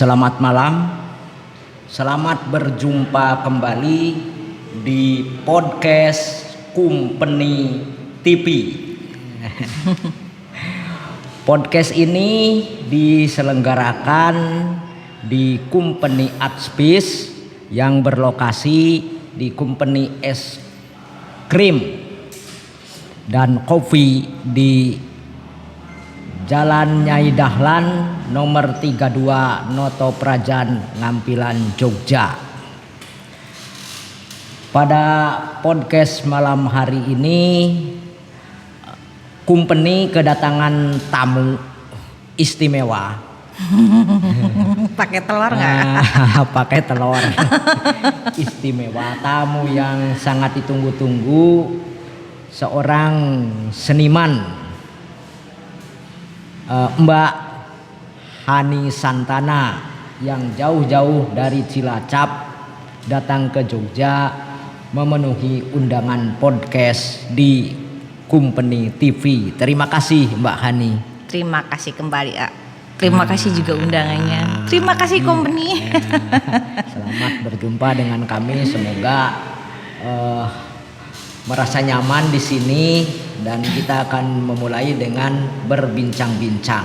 Selamat malam, selamat berjumpa kembali di podcast Company TV. Podcast ini diselenggarakan di Company Art Space yang berlokasi di Company Es Krim dan Kopi di Jalan Nyai Dahlan nomor 32 Noto Prajan Ngampilan Jogja. Pada podcast malam hari ini Company kedatangan tamu istimewa. Pakai telur nggak? Pakai telur. Istimewa, tamu yang sangat ditunggu-tunggu, seorang seniman, Mbak Hani Santana yang jauh-jauh dari Cilacap datang ke Jogja memenuhi undangan podcast di Company TV. Terima kasih Mbak Hani. Terima kasih kembali, A. Terima kasih juga undangannya. Terima kasih Company. Selamat berjumpa dengan kami. Semoga merasa nyaman di sini dan kita akan memulai dengan berbincang-bincang.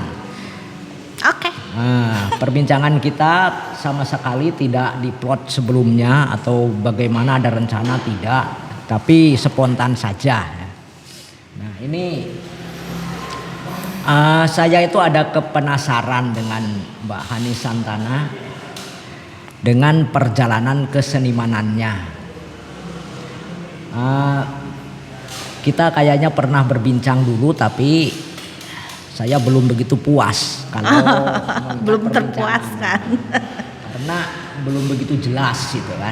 Oke. Nah, perbincangan kita sama sekali tidak diplot sebelumnya atau bagaimana ada rencana, tidak, tapi spontan saja. Nah, ini saya itu ada kepenasaran dengan Mbak Hani Santana dengan perjalanan kesenimanannya. Kita kayaknya pernah berbincang dulu, tapi saya belum begitu puas kalau belum terpuaskan karena belum begitu jelas gitu kan.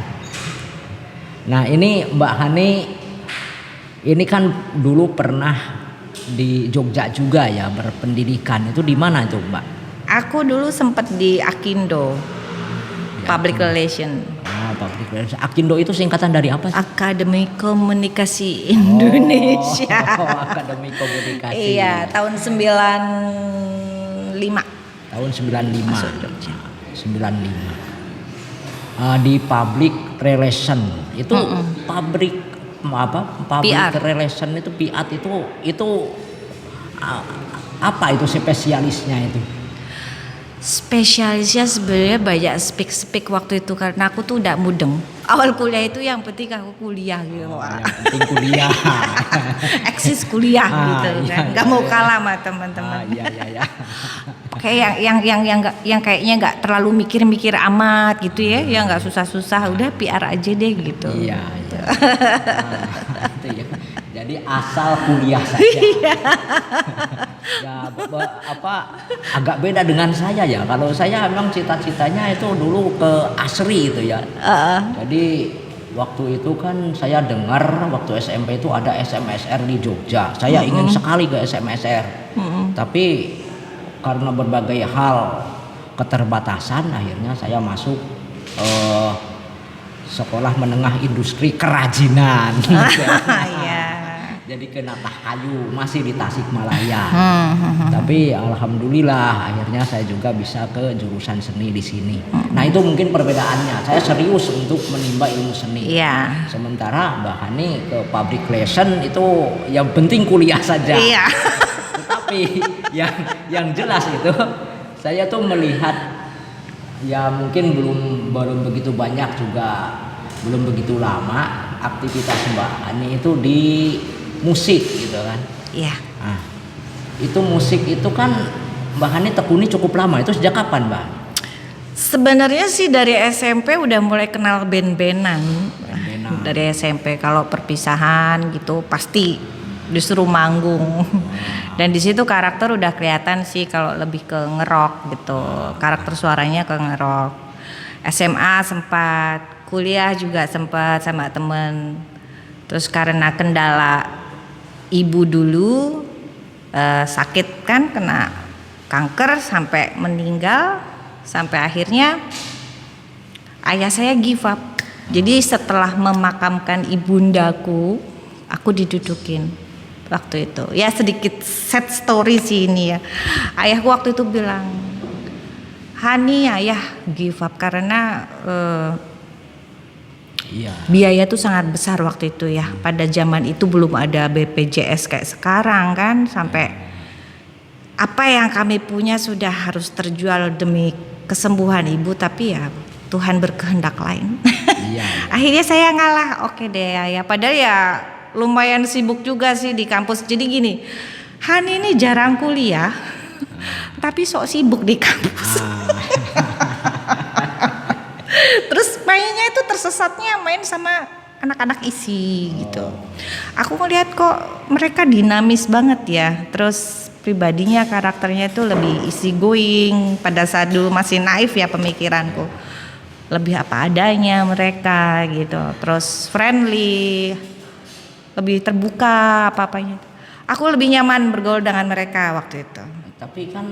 Nah, ini Mbak Hani ini kan dulu pernah di Jogja juga ya berpendidikan. Itu di mana itu, Mbak? Aku dulu sempat di Akindo, Public Relation. Public Relation. Akindo itu singkatan dari apa sih? Akademi Komunikasi Indonesia. Akademi Komunikasi. Iya, tahun 95. Tahun 95. Masuk Jogja. 95. Di Public Relation. Itu public PR. Relation itu PR itu apa itu spesialisnya itu? Spesialisnya sebenarnya banyak speak waktu itu karena aku tuh udah mudeng. Awal kuliah itu yang penting aku kuliah gitu. Yang penting kuliah. Eksis kuliah gitu kan. Gak mau kalah sama teman-teman. Iya. Kayak yang kayaknya nggak terlalu mikir-mikir amat gitu ya. Yang nggak susah-susah, udah PR aja deh gitu. Iya. Itu ya. Jadi asal kuliah saja. Ya, agak beda dengan saya ya. Kalau saya memang cita-citanya itu dulu ke ASRI itu ya. Jadi waktu itu kan saya dengar waktu SMP itu ada SMSR di Jogja. Saya ingin sekali ke SMSR. Tapi karena berbagai hal keterbatasan, akhirnya saya masuk sekolah menengah industri kerajinan. Jadi ke Natahayu, masih di Tasikmalaya. Tapi alhamdulillah akhirnya saya juga bisa ke jurusan seni di sini. Nah, itu mungkin perbedaannya. Saya serius untuk menimba ilmu seni. Iya. Sementara Mbak Hani ke Public Relation itu yang penting kuliah saja. Iya. Tetapi yang jelas itu saya tuh melihat ya mungkin belum begitu banyak juga, belum begitu lama aktivitas Mbak Hani itu di musik gitu kan. Iya. Nah, itu musik itu kan Mbak Hani tekuni cukup lama. Itu sejak kapan, Mbak? Sebenarnya sih dari SMP udah mulai kenal band-bandan. Dari SMP kalau perpisahan gitu pasti disuruh manggung. Dan di situ karakter udah kelihatan sih kalau lebih ke ngerok gitu. Karakter suaranya ke ngerok. SMA sempat, kuliah juga sempat sama temen. Terus karena kendala ibu dulu sakit kan, kena kanker sampai meninggal, sampai akhirnya ayah saya give up. Jadi setelah memakamkan ibundaku, aku didudukin waktu itu. Ya sedikit sad story sih ini ya. Ayahku waktu itu bilang, Hani ya give up karena Iya. biaya tuh sangat besar waktu itu ya. Pada zaman itu belum ada BPJS kayak sekarang kan, sampai apa yang kami punya sudah harus terjual demi kesembuhan ibu, tapi ya Tuhan berkehendak lain. Iya. Akhirnya saya ngalah, oke deh ya. Padahal ya lumayan sibuk juga sih di kampus. Jadi gini, Hani ini jarang kuliah, tapi sok sibuk di kampus. Terus mainnya itu tersesatnya main sama anak-anak isi gitu. Aku ngeliat kok mereka dinamis banget ya. Terus pribadinya, karakternya itu lebih easy going. Pada saat dulu masih naif ya pemikiranku. Lebih apa adanya mereka gitu. Terus friendly, lebih terbuka apa-apanya. Aku lebih nyaman bergaul dengan mereka waktu itu. Tapi kan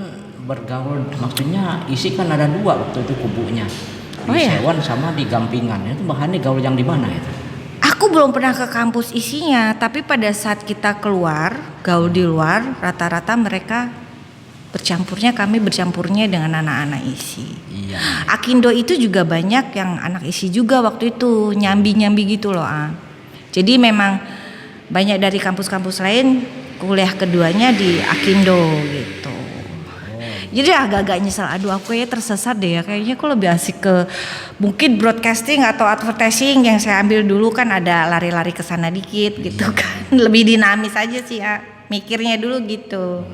bergaul, maksudnya isi kan ada dua waktu itu kubunya. Di Oh ya? Sewan sama di Gampingan. Itu bahannya gaul yang di mana itu? Aku belum pernah ke kampus isinya, tapi pada saat kita keluar, gaul di luar, rata-rata mereka kami bercampurnya dengan anak-anak isi. Iya. Akindo itu juga banyak yang anak isi juga waktu itu, nyambi-nyambi gitu loh. Jadi memang banyak dari kampus-kampus lain kuliah keduanya di Akindo gitu. Jadi agak-agak nyesel, aduh aku ya tersesat deh ya, kayaknya aku lebih asik ke mungkin broadcasting atau advertising yang saya ambil dulu, kan ada lari-lari ke sana dikit gitu kan. Lebih dinamis aja sih ya, mikirnya dulu gitu.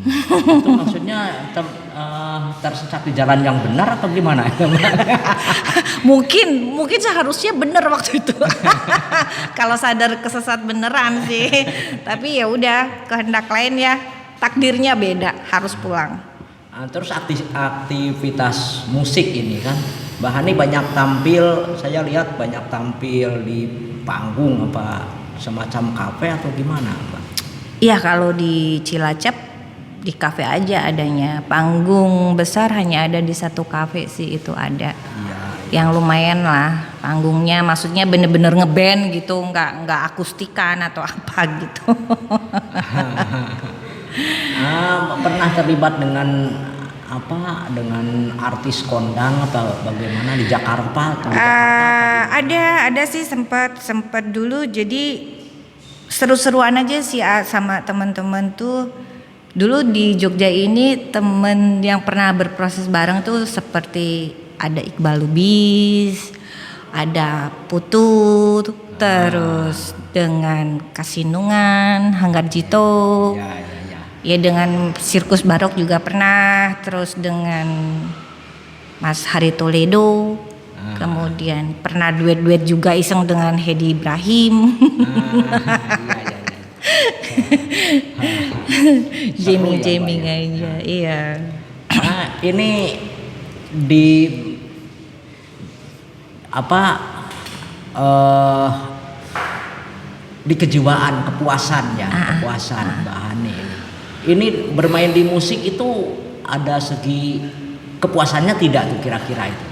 Itu maksudnya tersesat di jalan yang benar atau gimana? mungkin seharusnya bener waktu itu. Kalau sadar kesesat beneran sih. Tapi ya udah, kehendak lain ya. Takdirnya beda, harus pulang. Terus aktivitas musik ini kan, Mbak Hani banyak tampil, saya lihat banyak tampil di panggung apa semacam kafe atau gimana, Mbak? Iya, kalau di Cilacap di kafe aja adanya. Panggung besar hanya ada di satu kafe sih, itu ada. Iya. Yang lumayan lah panggungnya, maksudnya bener-bener ngeband gitu, nggak akustikan atau apa gitu. Pernah terlibat dengan dengan artis kondang atau bagaimana di Jakarta atau di Jakarta? Ada sih sempat dulu, jadi seru-seruan aja sih sama teman-teman tuh. Dulu di Jogja ini temen yang pernah berproses bareng tuh seperti ada Iqbal Lubis, ada Putu, terus dengan Kasinungan, Hanggar Jito. Ya dengan Sirkus Barok juga pernah, terus dengan Mas Hari Toledo, kemudian pernah duet-duet juga iseng dengan Hedi Ibrahim. Jamming aja, iya. Nah, ini di di kejiwaan, kepuasan Mbak Hani. Ini bermain di musik itu ada segi kepuasannya tidak tuh kira-kira itu?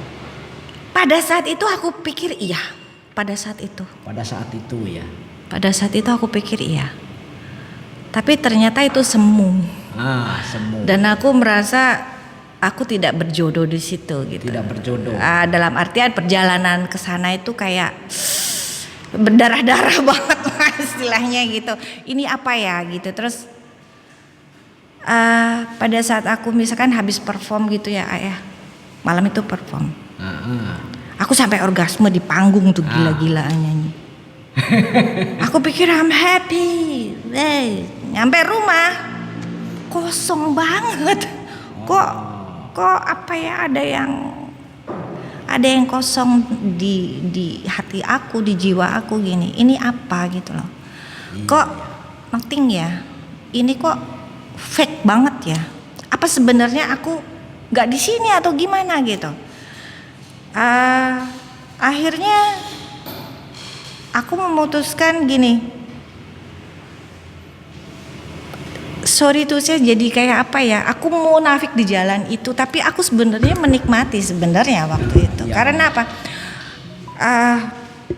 Pada saat itu aku pikir iya. Pada saat itu aku pikir iya. Tapi ternyata itu semu. Semu. Dan aku merasa aku tidak berjodoh di situ gitu. Tidak berjodoh. Dalam artian perjalanan ke sana itu kayak berdarah-darah banget lah istilahnya gitu. Ini apa ya gitu. Terus pada saat aku misalkan habis perform gitu ya, malam itu perform. Aku sampai orgasme di panggung tuh, gila-gilaan nyanyi. Aku pikir I'm happy. Nyampe rumah kosong banget. Kok apa ya, ada yang kosong di hati aku, di jiwa aku gini. Ini apa gitu loh. Kok nothing ya. Ini kok fake banget ya. Apa sebenarnya aku nggak di sini atau gimana gitu. Akhirnya aku memutuskan gini. Sorry tuh, saya jadi kayak apa ya? Aku mau nafik di jalan itu, tapi aku sebenarnya menikmati sebenarnya waktu itu. Karena apa?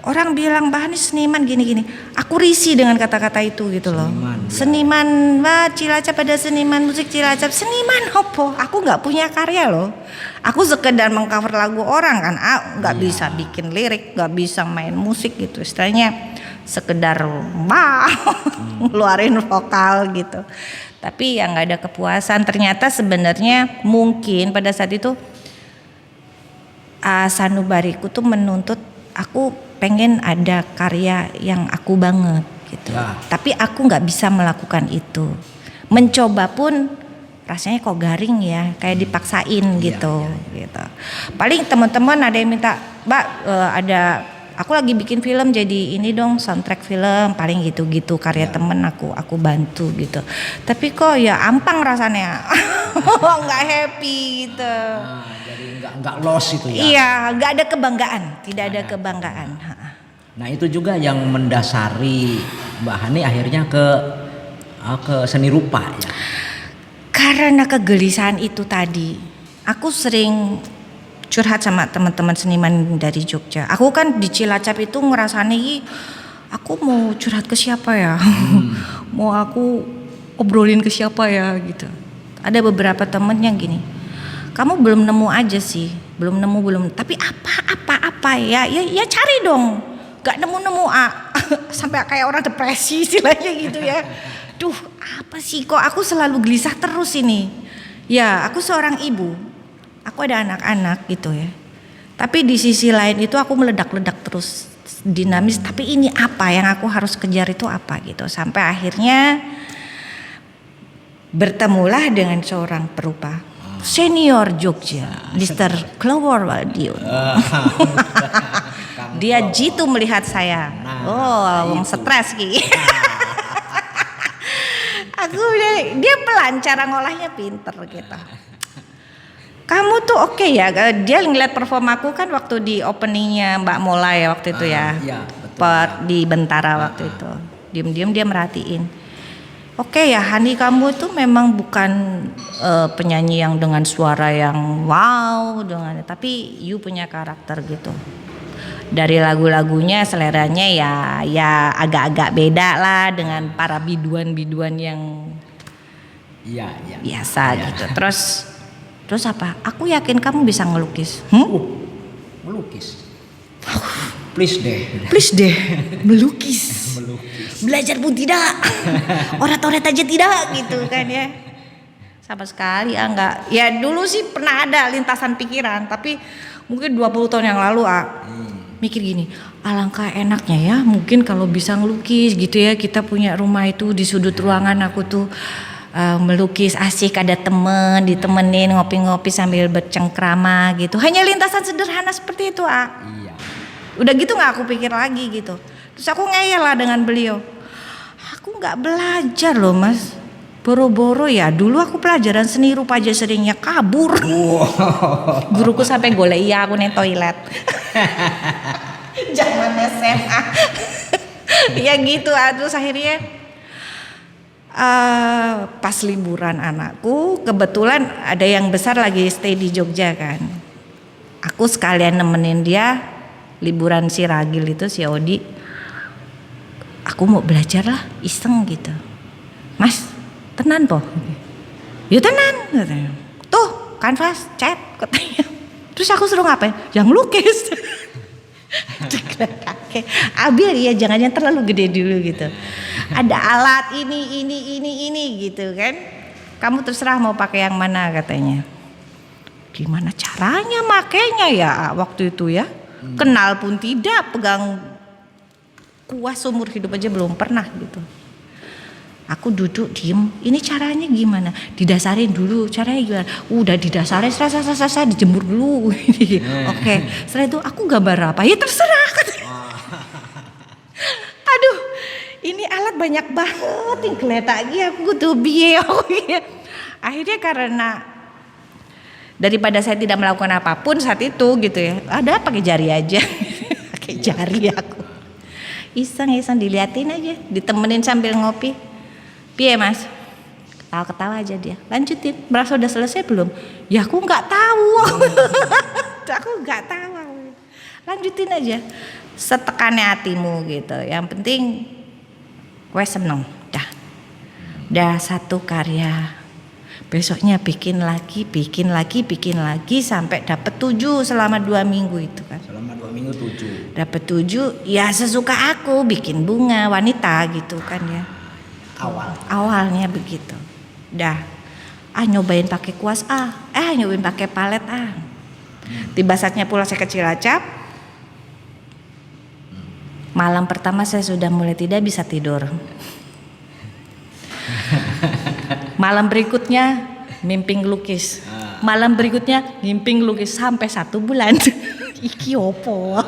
orang bilang Mbak Hani seniman gini-gini. Aku risih dengan kata-kata itu gitu loh. Seniman, Mbak Cilacap ada seniman musik Cilacap. Seniman opo? Aku nggak punya karya loh. Aku sekedar mengcover lagu orang kan. Nggak bisa bikin lirik, nggak bisa main musik gitu. Istilahnya sekedar ngeluarin vokal gitu. Tapi yang nggak ada kepuasan. Ternyata sebenarnya mungkin pada saat itu sanubariku tuh menuntut aku pengen ada karya yang aku banget gitu. Tapi aku nggak bisa melakukan itu. Mencoba pun rasanya kok garing ya, kayak dipaksain gitu. Gitu. Paling teman-teman ada yang minta, Mbak aku lagi bikin film jadi ini dong soundtrack film, paling gitu-gitu karya temen aku bantu gitu. Tapi kok ya ampang rasanya, nggak happy gitu. Jadi nggak loss itu ya. Iya, nggak ada kebanggaan, tidak ada kebanggaan. Nah itu juga yang mendasari Mbak Hani akhirnya ke seni rupa ya. Karena kegelisahan itu tadi, aku sering curhat sama teman-teman seniman dari Jogja. Aku kan di Cilacap itu ngerasani, aku mau curhat ke siapa ya? Mau aku obrolin ke siapa ya gitu. Ada beberapa temen yang gini, kamu belum nemu aja sih, belum nemu. Tapi apa ya cari dong. Gak nemu sampai kayak orang depresi istilahnya gitu ya. Duh, apa sih kok aku selalu gelisah terus ini. Ya, aku seorang ibu. Aku ada anak-anak gitu ya. Tapi di sisi lain itu aku meledak-ledak terus, dinamis. Tapi ini apa yang aku harus kejar itu apa gitu. Sampai akhirnya bertemulah dengan seorang perupa senior Jogja, Mr. Clover Madiun. Dia jitu melihat saya. Wong stres ki. Dia pelan, cara ngolahnya pinter gitu. Kamu tuh oke ya. Dia ngeliat perform aku kan waktu di openingnya Mbak Mola ya waktu itu ya. Di Bentara waktu itu. Diam-diam dia merhatiin. Oke ya, Hani kamu tuh memang bukan penyanyi yang dengan suara yang wow tapi you punya karakter gitu. Dari lagu-lagunya seleranya ya agak-agak beda lah dengan para biduan-biduan yang biasa gitu. Terus apa? Aku yakin kamu bisa ngelukis. Melukis. Please deh. Melukis. Belajar pun tidak. Orat-orat aja tidak gitu kan ya. Sama sekali enggak. Ya dulu sih pernah ada lintasan pikiran, tapi mungkin 20 tahun yang lalu mikir gini, alangkah enaknya ya mungkin kalau bisa ngelukis gitu ya. Kita punya rumah itu di sudut ruangan aku tuh melukis, asik ada temen, ditemenin ngopi-ngopi sambil bercengkrama gitu. Hanya lintasan sederhana seperti itu Iya. Udah gitu nggak aku pikir lagi gitu. Terus aku ngeyel lah dengan beliau. Aku nggak belajar loh mas. Boro-boro ya. Dulu aku pelajaran seni rupa aja seringnya kabur. Guruku sampai golek aku nih toilet. Zaman SMA. Ya gitu. Terus akhirnya pas liburan anakku, kebetulan ada yang besar lagi stay di Jogja kan. Aku sekalian nemenin dia liburan si Ragil itu, si Odi. Aku mau belajar lah, iseng gitu. Mas, tenan po? Ya tenan katanya. Tuh kanvas, cat katanya. Terus aku suruh ngapain? Yang lukis. Ambil ya, jangan yang terlalu gede dulu gitu. Ada alat ini gitu kan. Kamu terserah mau pakai yang mana katanya. Gimana caranya makainya ya waktu itu ya? Kenal pun tidak, pegang kuas seumur hidup aja belum pernah gitu. Aku duduk diem, ini caranya gimana? Didasarin dulu, caranya gimana? Udah didasarin, selesai dijemur dulu. Oke, setelah itu aku gambar apa? Ya terserah. Aduh, ini alat banyak banget yang geletak aku tuh biaya. Akhirnya karena daripada saya tidak melakukan apapun saat itu gitu ya, ada pakai jari aja. Pakai jari aku iseng diliatin aja, ditemenin sambil ngopi. Piye mas? Ketawa aja dia, lanjutin. Merasa udah selesai belum? Ya aku nggak tahu. Aku nggak tahu. lanjutin aja setekannya hatimu gitu. Yang penting gue seneng dah satu karya, besoknya bikin lagi sampai dapat 7 selama 2 minggu itu kan. Selama 2 minggu 7. Dapat 7, ya sesuka aku bikin bunga wanita gitu kan ya. Awalnya begitu. Dah, nyobain pakai kuas nyobain pakai palet Tiba saatnya pulang saya ke Cilacap. Malam pertama saya sudah mulai tidak bisa tidur. Malam berikutnya mimpi ngelukis. Malam berikutnya mimpi ngelukis sampai 1 bulan. Iki opo?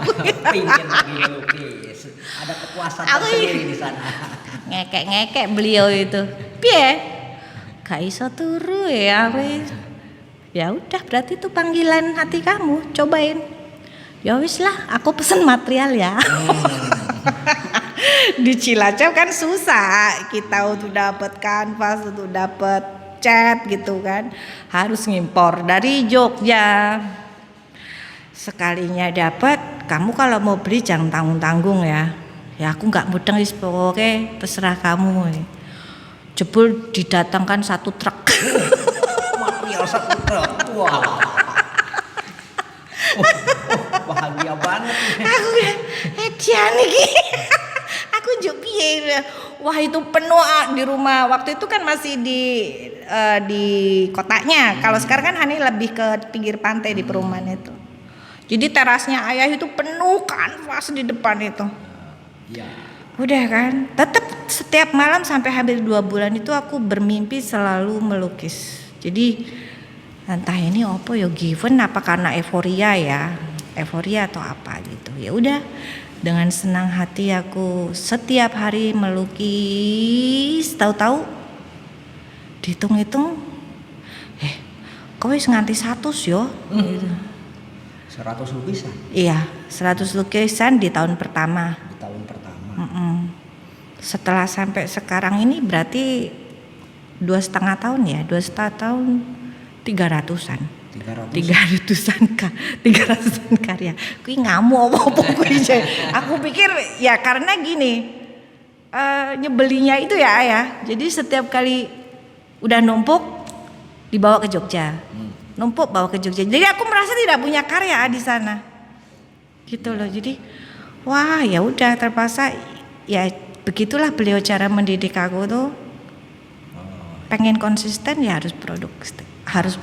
Pingin lagi ngelukis. Ada kepuasan tersendiri di sana. Ngekek beliau itu. Piye? Gak iso turu ya wis. Ya udah berarti itu panggilan hati kamu, cobain. Ya wis lah, aku pesen material ya. Di Cilacap kan susah kita untuk dapat kanvas, untuk dapat cat gitu kan, harus ngimpor dari Jogja. Sekalinya dapat, kamu kalau mau beli jangan tanggung-tanggung ya. Ya aku nggak mudeng wis pokoknya terserah kamu. Jebul didatangkan 1 truk. Material 1 truk. Wah. Bahagia banget. Aku hediah nih. Aku njuk piye. Wah itu penuh di rumah. Waktu itu kan masih di kotanya. Kalau sekarang kan Hani lebih ke pinggir pantai di perumahan itu. Jadi terasnya ayah itu penuh kanvas di depan itu. Ya. Udah kan. Tetap setiap malam sampai hampir 2 bulan itu aku bermimpi selalu melukis. Jadi entah ini apa ya given apa karena euforia atau apa gitu. Ya udah. Dengan senang hati aku setiap hari melukis, tahu-tahu dihitung-hitung kok wis nganti 100 yo gitu. 100 lukisan. Iya, 100 lukisan di tahun pertama. Di tahun pertama. Setelah sampai sekarang ini berarti 2,5 tahun ya, 2,5 tahun 300-an. 300-an karya. Kui ngamuk apa kui. Aku pikir ya karena gini, nyebelinya itu ya ayah. Jadi setiap kali udah numpuk dibawa ke Jogja. Numpuk bawa ke Jogja. Jadi aku merasa tidak punya karya di sana. Gitu loh. Jadi wah ya udah terpaksa ya begitulah beliau cara mendidik aku tuh. Pengen konsisten ya harus produksi terus. Harus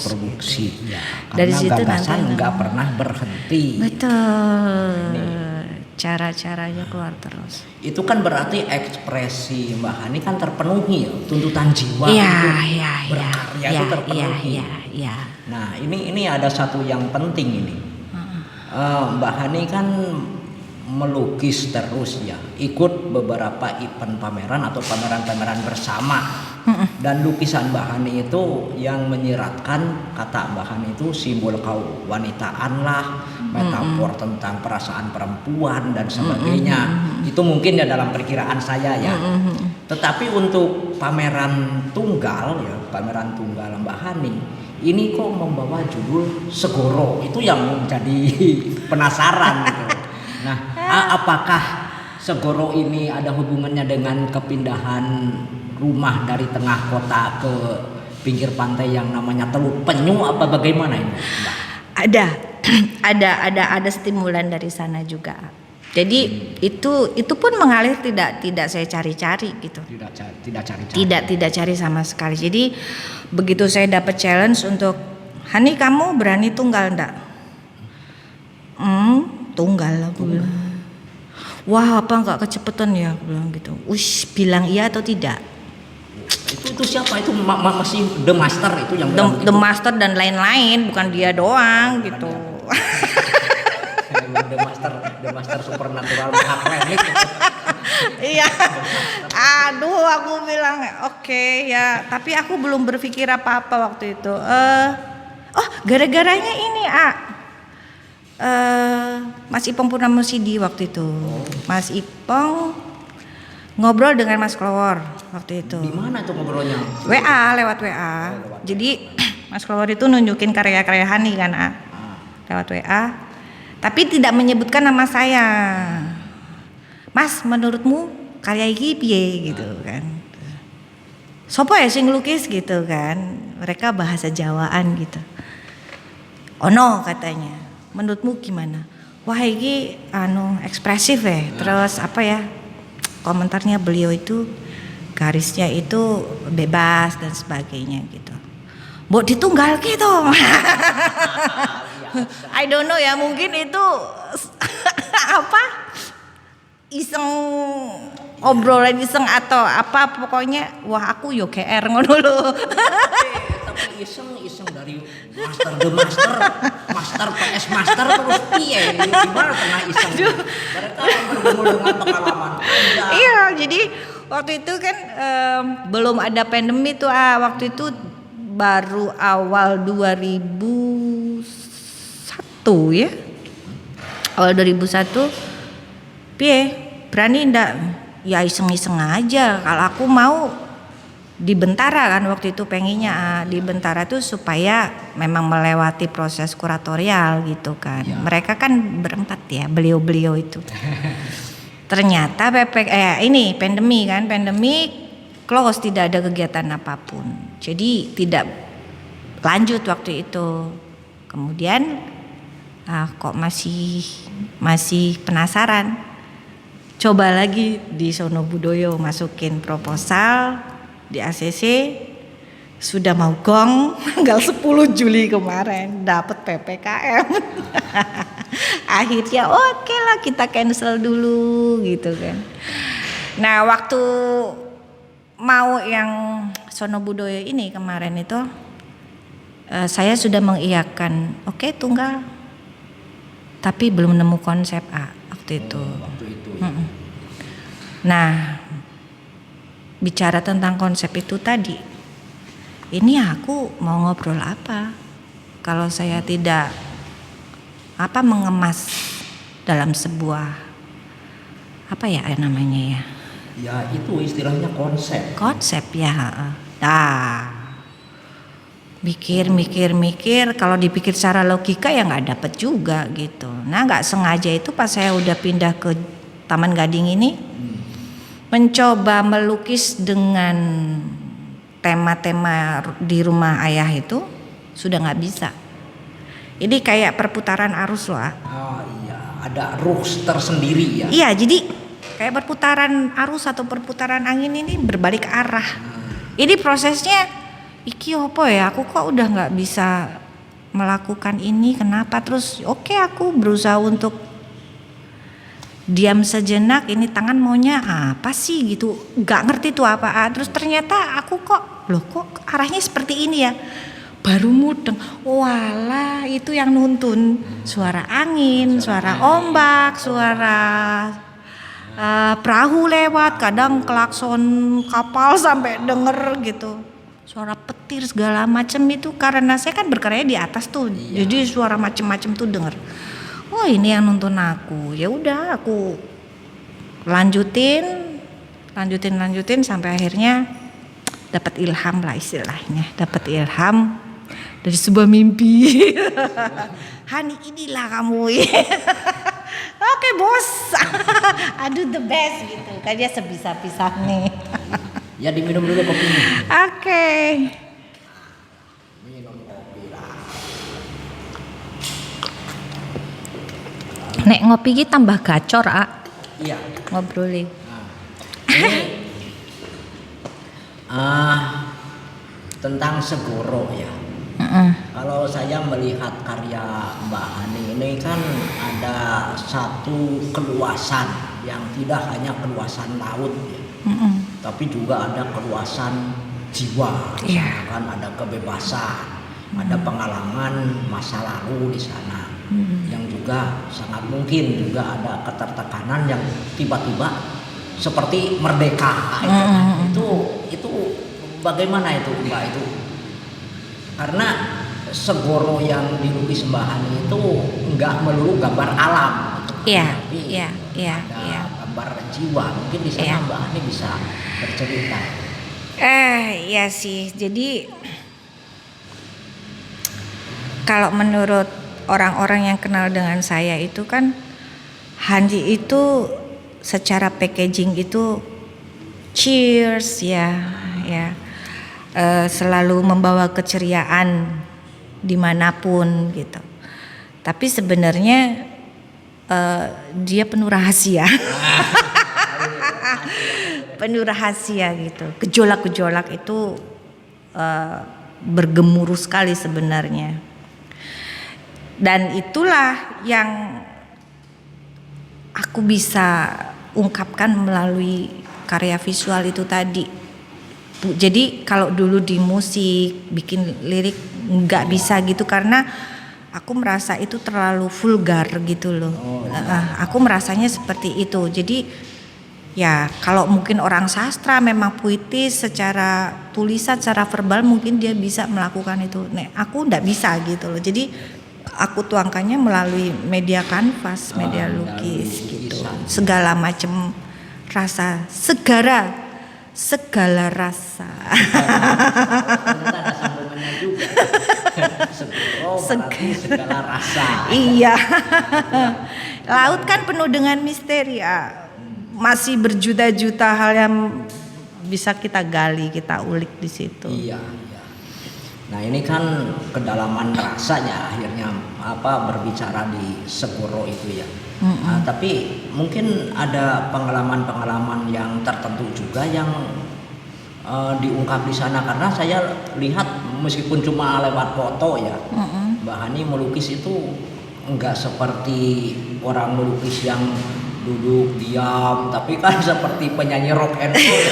produksi. Ya, dari situ gagasan nggak pernah berhenti. Betul. Cara-caranya keluar terus. Itu kan berarti ekspresi Mbak Hani kan terpenuhi ya, tuntutan jiwa berkarya itu terpenuhi. Iya. Nah ini ada satu yang penting ini. Mbak Hani kan melukis terus ya, ikut beberapa event pameran atau pameran-pameran bersama. Dan lukisan Mbak Hani itu yang menyiratkan, kata Mbak Hani itu simbol kewanitaan lah, metafor tentang perasaan perempuan dan sebagainya. Itu mungkin ya dalam perkiraan saya ya. Tetapi untuk pameran tunggal ya, pameran tunggal Mbak Hani ini kok membawa judul Segoro, itu yang menjadi penasaran gitu. Nah, apakah Segoro ini ada hubungannya dengan kepindahan rumah dari tengah kota ke pinggir pantai yang namanya Teluk Penyu apa bagaimana ini, Mbak? Ada stimulan dari sana juga. Jadi itu pun mengalir tidak saya cari-cari gitu. Tidak cari sama sekali. Jadi begitu saya dapat challenge untuk Hani kamu berani tunggal enggak? Tunggal aku bilang. Wah apa enggak kecepetan ya aku bilang gitu. Bilang iya atau tidak? Itu siapa itu masih The Master itu yang The Master dan lain-lain, bukan dia doang gitu. The Master Supernatural Mahakrenik. Iya. Aduh aku bilang oke, ya, tapi aku belum berpikir apa-apa waktu itu. Gara-garanya ini Mas Ipong Purnamusidi waktu itu. Mas Ipong ngobrol dengan Mas Klowor waktu itu. Di mana tuh ngobrolnya? Lewat WA. Jadi Mas Klowor itu nunjukin karya-karya Hani kan, lewat WA. Tapi tidak menyebutkan nama saya. Mas, menurutmu karya iki piye gitu kan. Sopo ya sing lukis gitu kan. Mereka bahasa Jawaan gitu. Ono katanya. Menurutmu gimana? Wah, iki ekspresif ya. Terus apa ya? Komentarnya beliau itu garisnya itu bebas dan sebagainya gitu. Mbok ditunggal gitu. I don't know ya, mungkin itu apa? Iseng obrolan iseng atau apa, pokoknya wah aku yo GR ngono lho. Tapi iseng dari master the master, master PS master terus piye? Gimana tengah iseng? Mereka bergumul dengan pengalaman. Iya, jadi waktu itu kan belum ada pandemi tuh waktu itu baru awal 2001 ya. Awal 2001 piye? Berani ndak? Ya iseng-iseng aja. Kalau aku mau di Bentara kan waktu itu pengennya di Bentara tuh supaya memang melewati proses kuratorial gitu kan. Ya. Mereka kan berempat ya, beliau-beliau itu. Ternyata ini pandemi close, tidak ada kegiatan apapun. Jadi tidak lanjut waktu itu. Kemudian kok masih penasaran. Coba lagi di Sono Budoyo masukin proposal di ACC, sudah mau gong tanggal 10 Juli kemarin dapat PPKM. Akhirnya oke lah kita cancel dulu gitu kan. Nah, waktu mau yang Sono Budoyo ini kemarin itu saya sudah mengiyakan oke, tunggal. Tapi belum nemu konsep waktu itu. Nah, bicara tentang konsep itu tadi, ini aku mau ngobrol apa kalau saya tidak mengemas dalam sebuah apa ya namanya ya? Ya itu istilahnya konsep. Konsep ya. Mikir kalau dipikir secara logika ya nggak dapet juga gitu. Nah, nggak sengaja itu pas saya udah pindah ke Taman Gading ini, mencoba melukis dengan tema-tema di rumah ayah itu sudah nggak bisa. Ini kayak perputaran arus loh. Iya, ada ruh tersendiri ya. Iya, jadi kayak perputaran arus atau perputaran angin ini berbalik arah. Ini prosesnya, iki opo ya? Aku kok udah nggak bisa melakukan ini. Kenapa? Terus oke, aku berusaha untuk diam sejenak, ini tangan maunya apa sih gitu, nggak ngerti tuh apa. Terus ternyata aku kok arahnya seperti ini ya, baru mudeng, walah itu yang nuntun suara angin, suara ombak, suara perahu lewat, kadang klakson kapal sampai denger gitu, suara petir segala macam itu karena saya kan berkarya di atas tuh, jadi suara macem-macem tuh denger. Oh, ini yang nuntun aku. Ya udah, aku lanjutin sampai akhirnya dapat ilham lah istilahnya. Dapat ilham dari sebuah mimpi. Hani, inilah kamu. Oke, bos. Aduh, the best gitu. Kayaknya sebisa-bisa nih. Ya, diminum dulu kopinya. Oke. Nek ngopi iki tambah gacor, Iya. Ngobrolin. Ini tentang Segoro ya. Kalau saya melihat karya Mbak Hani ini kan ada satu keluasan yang tidak hanya keluasan laut ya, tapi juga ada keluasan jiwa. Kan ada kebebasan, ada pengalaman masa lalu di sana. Yang juga sangat mungkin juga ada ketertekanan yang tiba-tiba seperti merdeka. Itu bagaimana itu Mbak itu? Karena Segoro yang dilukis Mbak Hani itu enggak melulu gambar alam. Iya. Gambar jiwa. Mungkin di sana Mbak Hani bisa bercerita. Iya sih. Jadi kalau menurut orang-orang yang kenal dengan saya itu kan Hanji itu secara packaging itu cheers ya, selalu membawa keceriaan dimanapun gitu. Tapi sebenarnya dia penuh rahasia, penuh rahasia gitu. Gejolak-gejolak itu bergemuruh sekali sebenarnya. Dan itulah yang aku bisa ungkapkan melalui karya visual itu tadi. Jadi kalau dulu di musik bikin lirik nggak bisa gitu karena aku merasa itu terlalu vulgar gitu loh. Aku merasanya seperti itu. Jadi ya kalau mungkin orang sastra memang puitis secara tulisan, secara verbal mungkin dia bisa melakukan itu. Nek aku nggak bisa gitu loh. Jadi aku tuangkannya melalui media kanvas, media lukis gitu. Segala macam rasa, segala rasa. Ada sambungannya juga. Segala rasa. Iya. Laut kan penuh dengan misteri ya. Masih berjuta-juta hal yang bisa kita gali, kita ulik di situ. Iya. Nah ini kan kedalaman rasanya akhirnya berbicara di Segoro itu ya. Nah, tapi mungkin ada pengalaman-pengalaman yang tertentu juga yang diungkap di sana karena saya lihat meskipun cuma lewat foto ya, Mbak Hani melukis itu enggak seperti orang melukis yang duduk diam, tapi kan seperti penyanyi rock and roll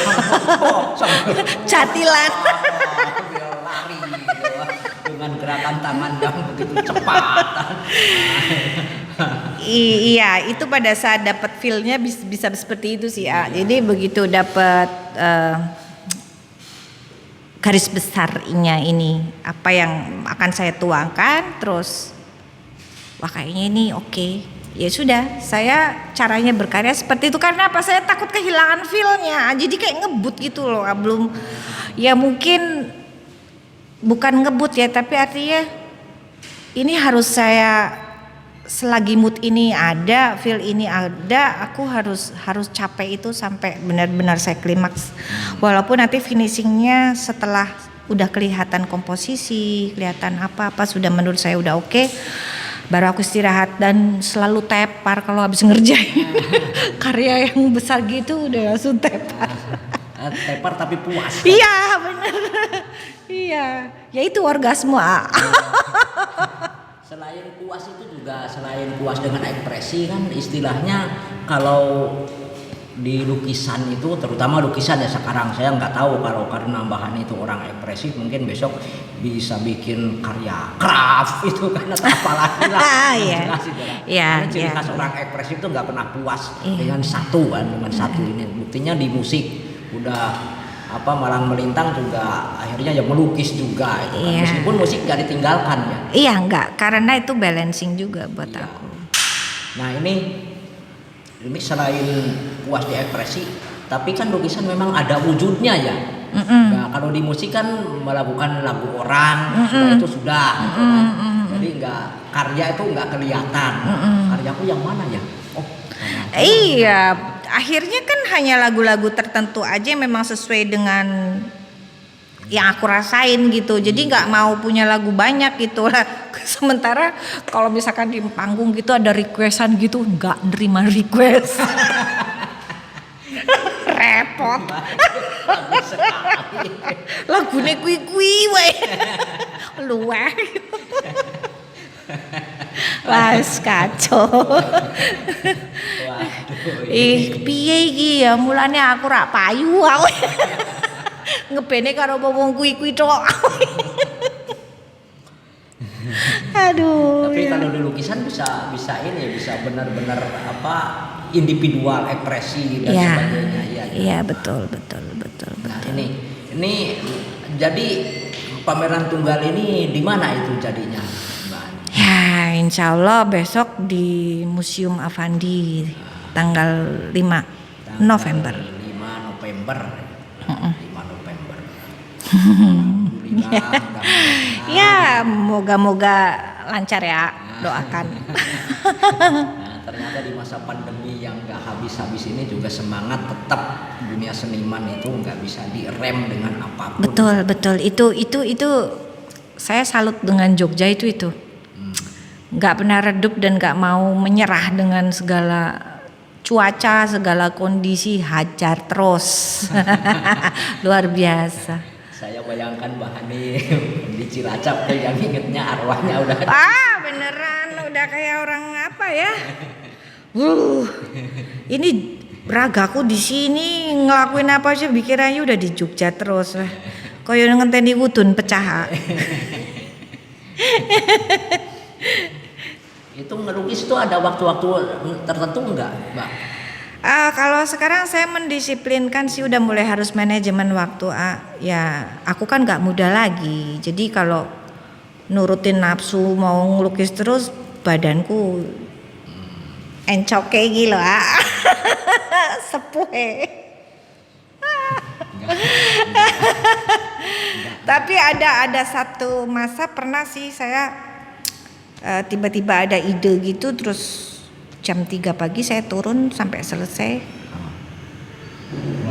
yang Catilan. lari gitu, dengan gerakan tangan yang begitu cepat. Iya, itu pada saat dapat feel-nya bisa seperti itu sih. Jadi begitu dapat garis besarnya ini apa yang akan saya tuangkan, terus wah kayaknya ini oke. Ya sudah, saya caranya berkarya seperti itu karena apa? Saya takut kehilangan feel-nya. Jadi kayak ngebut gitu loh. Belum, ya mungkin bukan ngebut ya, tapi artinya ini harus saya selagi mood ini ada, feel ini ada, aku harus capek itu sampai benar-benar saya klimaks. Walaupun nanti finishingnya setelah udah kelihatan komposisi, kelihatan apa-apa sudah menurut saya udah oke. Baru aku istirahat dan selalu tepar kalau habis ngerjain karya yang besar gitu udah langsung tepar. Tepar tapi puas. Iya benar. Iya, ya itu orgasme. Selain puas itu juga selain puas dengan ekspresi kan istilahnya kalau di lukisan itu terutama lukisan ya sekarang saya nggak tahu kalau karena bahan itu orang ekspresif mungkin besok bisa bikin karya craft itu kan atau apalagi lah. Iya. Ciri khas orang ekspresif itu nggak pernah puas dengan satu kan dengan satu ini buktinya di musik udah malang melintang juga akhirnya ya melukis juga itu kan. Meskipun musik nggak ditinggalkan ya. Iya nggak karena itu balancing juga buat aku. Nah ini selain puas di ekspresi, tapi kan lukisan memang ada wujudnya ya. Nah, kalau di musik kan melakukan lagu orang, itu sudah. Gitu kan. Jadi karya itu nggak kelihatan. Karyaku yang mana ya? Iya, akhirnya kan hanya lagu-lagu tertentu aja yang memang sesuai dengan yang aku rasain gitu. Jadi nggak mau punya lagu banyak gitu lah. Sementara kalau misalkan di panggung gitu ada requestan gitu nggak nerima request. Repot. Lagune kui we. Luweh. Wes kacau. Piye iki ya mulane aku rak payu aku. Ngebene karo wong kui-kui tok. Aduh. Tapi kalau di lukisan bisa benar-benar individual ekspresi dan sebagainya ya. Iya betul. Nah, ini jadi pameran tunggal ini di mana itu jadinya, Mbak? Ya, insya Allah besok di Museum Avandi tanggal 5 November. 5 November. Ya, moga-moga lancar ya. doakan. Nah, ternyata di masa pandemi yang gak habis-habis ini juga semangat tetap dunia seniman itu nggak bisa direm dengan apapun. Betul. Itu saya salut dengan Jogja itu. Nggak pernah redup dan nggak mau menyerah dengan segala cuaca, segala kondisi, hajar terus. Luar biasa. Saya bayangkan Mbak Hani di Cilacap tuh yang ingetnya arwahnya udah. Beneran udah kayak orang apa ya? Ini ragaku di sini ngelakuin apa aja pikirannya udah di Jogja terus. Koyo ngenteni wudun pecah. Itu ngelukis itu ada waktu-waktu tertentu enggak, Mbak? Kalau sekarang saya mendisiplinkan sih udah mulai harus manajemen waktu. Ya aku kan nggak muda lagi. Jadi kalau nurutin nafsu mau ngelukis terus badanku encok kayak gila. Sepuh. Tapi ada satu masa pernah sih saya tiba-tiba ada ide gitu terus jam 3 pagi saya turun sampai selesai.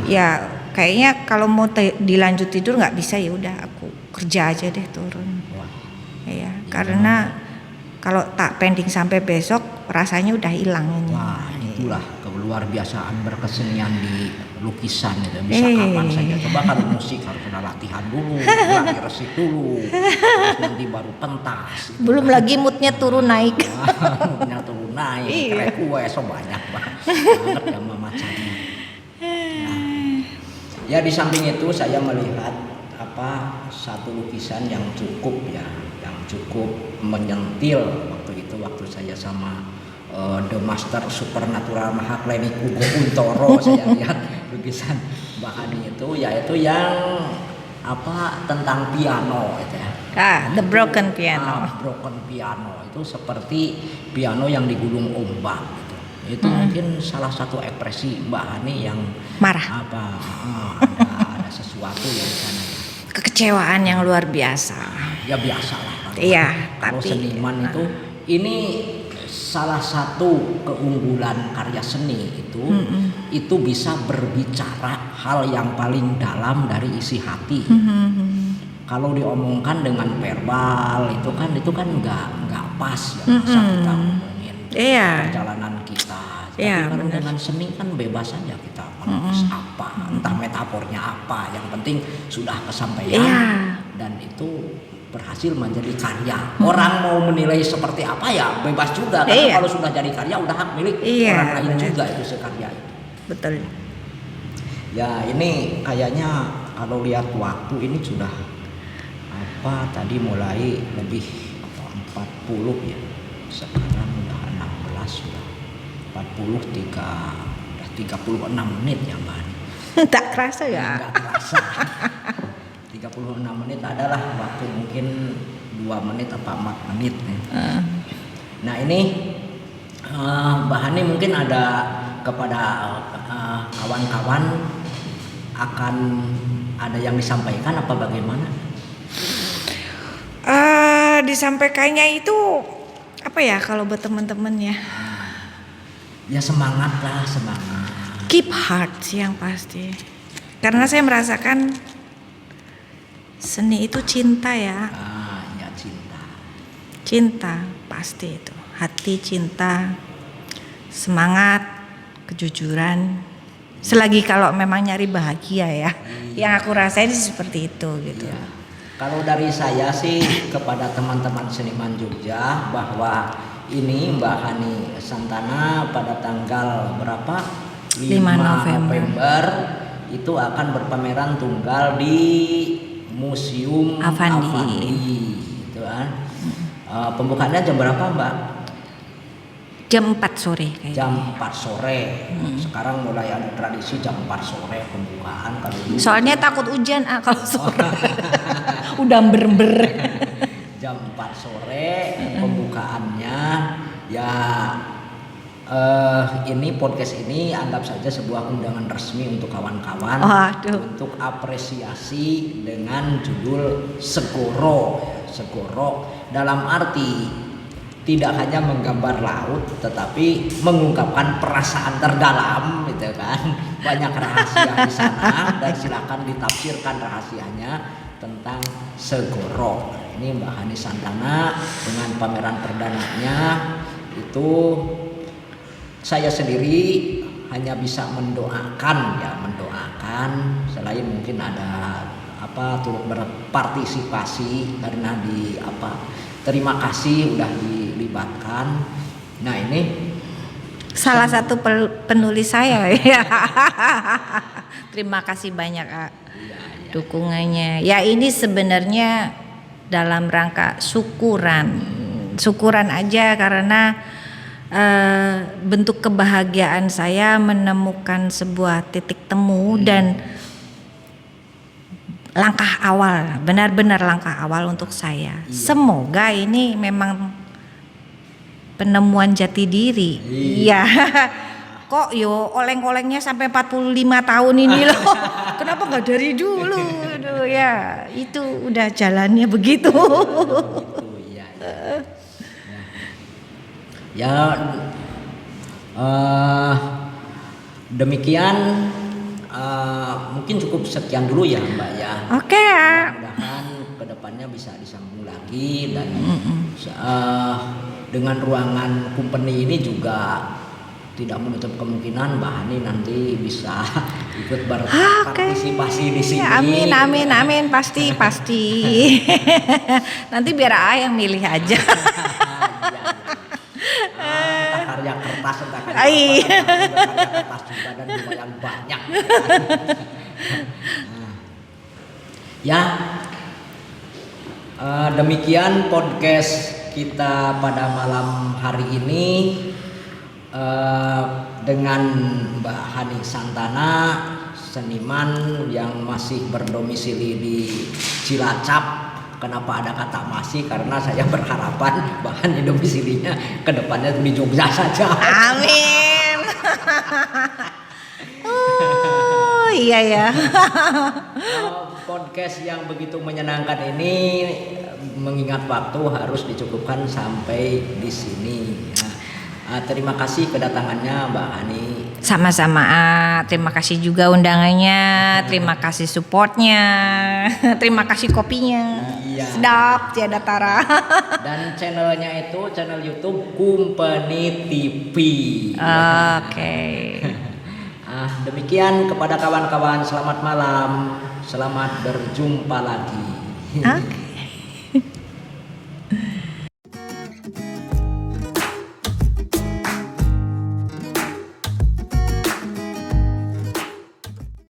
Ya kayaknya kalau mau dilanjut tidur nggak bisa, ya udah aku kerja aja deh turun. Ya karena kalau tak pending sampai besok rasanya udah hilang ini. Wah, itulah keluar biasaan berkesenian di lukisan itu bisa kapan saja. Coba kalau musik harus ada latihan dulu, lagi resik dulu, terus nanti baru pentas. Belum lagi moodnya turun naik. Moodnya turun naik, kayak kue so banyak banget ya macamnya. Ya di samping itu saya melihat satu lukisan yang cukup menyentil waktu saya sama The Master Supernatural Mahaklenik Ugo Untoro. Saya lihat lukisan Mbak Hani itu yaitu yang tentang piano itu ya. The Broken Piano. Broken Piano itu seperti piano yang digulung ombak gitu. Itu mungkin salah satu ekspresi Mbak Hani yang marah. Ada sesuatu yang di sana ya. Kekecewaan yang luar biasa. Ya biasalah. Iya, kalau tapi seniman itu ini salah satu keunggulan karya seni itu bisa berbicara hal yang paling dalam dari isi hati. Kalau diomongkan dengan verbal itu kan nggak pas ya, masa kita ngomongin perjalanan kita. Tapi kalau dengan seni kan bebas saja kita melukis apa, entah metafornya apa, yang penting sudah kesampaian dan itu berhasil menjadi karya. Orang mau menilai seperti apa ya bebas juga, karena kalau sudah jadi karya udah hak milik orang lain juga itu sekarya itu. Betul. Ya ini kayaknya kalau lihat waktu ini sudah tadi mulai lebih 40 ya. Sekarang udah 16 sudah 36 menit ya Mbak. Tak kerasa ya. Enggak kerasa. 36 menit adalah waktu mungkin 2 menit atau 4 menit nih. Nah ini Mbak Hani mungkin ada kepada kawan-kawan akan ada yang disampaikan apa bagaimana? Disampaikannya itu apa ya kalau buat teman-teman ya? Ya semangat. Keep heart sih yang pasti. Karena saya merasakan seni itu cinta ya. Ya cinta. Cinta pasti itu. Hati cinta, semangat, kejujuran. Selagi kalau memang nyari bahagia ya. Yang aku rasain seperti itu gitu. Iya. Kalau dari saya sih kepada teman-teman seniman Jogja bahwa ini Mbak Hani Santana pada tanggal berapa? 5 November itu akan berpameran tunggal di Museum Avandi gitu kan. Pembukaannya jam berapa Mbak? Jam 4 sore kayaknya. Jam 4 sore. Sekarang mulai ada tradisi jam 4 sore pembukaan kalau soalnya takut hujan kalau sore. Udah berber. Jam 4 sore pembukaannya ya. Ini podcast ini anggap saja sebuah undangan resmi untuk kawan-kawan untuk apresiasi dengan judul Segoro dalam arti tidak hanya menggambar laut tetapi mengungkapkan perasaan terdalam gitu kan. Banyak rahasia di sana dan silakan ditafsirkan rahasianya tentang Segoro. Ini Mbak Hani Santana dengan pameran perdananya itu saya sendiri hanya bisa mendoakan selain mungkin ada turut berpartisipasi karena terima kasih udah dilibatkan. Nah ini salah satu penulis saya ya. Terima kasih banyak dukungannya. Ya ini sebenarnya dalam rangka syukuran aja karena bentuk kebahagiaan saya menemukan sebuah titik temu dan langkah awal, benar-benar langkah awal untuk saya. Semoga ini memang penemuan jati diri. Iya. Kok oleng-olengnya sampai 45 tahun ini loh. Kenapa nggak dari dulu? Aduh, ya, itu udah jalannya begitu. Demikian mungkin cukup sekian dulu ya Mbak ya. Oke. Mudah-mudahan kedepannya bisa disambung lagi dan dengan ruangan company ini juga tidak menutup kemungkinan Mbak Hani nanti bisa ikut berpartisipasi di sini. Amin pasti. Nanti biar yang milih aja. Karya kertas kertas juga dan lumayan banyak. Demikian podcast kita pada malam hari ini dengan Mbak Hani Santana, seniman yang masih berdomisili di Cilacap. Kenapa ada kata masih? Karena saya berharapan Mbak Hani domisilinya kedepannya di Jogja saja. Amin. Oh iya ya. Podcast yang begitu menyenangkan ini mengingat waktu harus dicukupkan sampai di sini. Terima kasih kedatangannya Mbak Hani. Sama-sama. Terima kasih juga undangannya. Terima kasih supportnya. Terima kasih kopinya. Iya. Sedap tiada tara. Dan channelnya itu channel YouTube Company TV. Oke. Demikian kepada kawan-kawan, selamat malam. Selamat berjumpa lagi. Oke.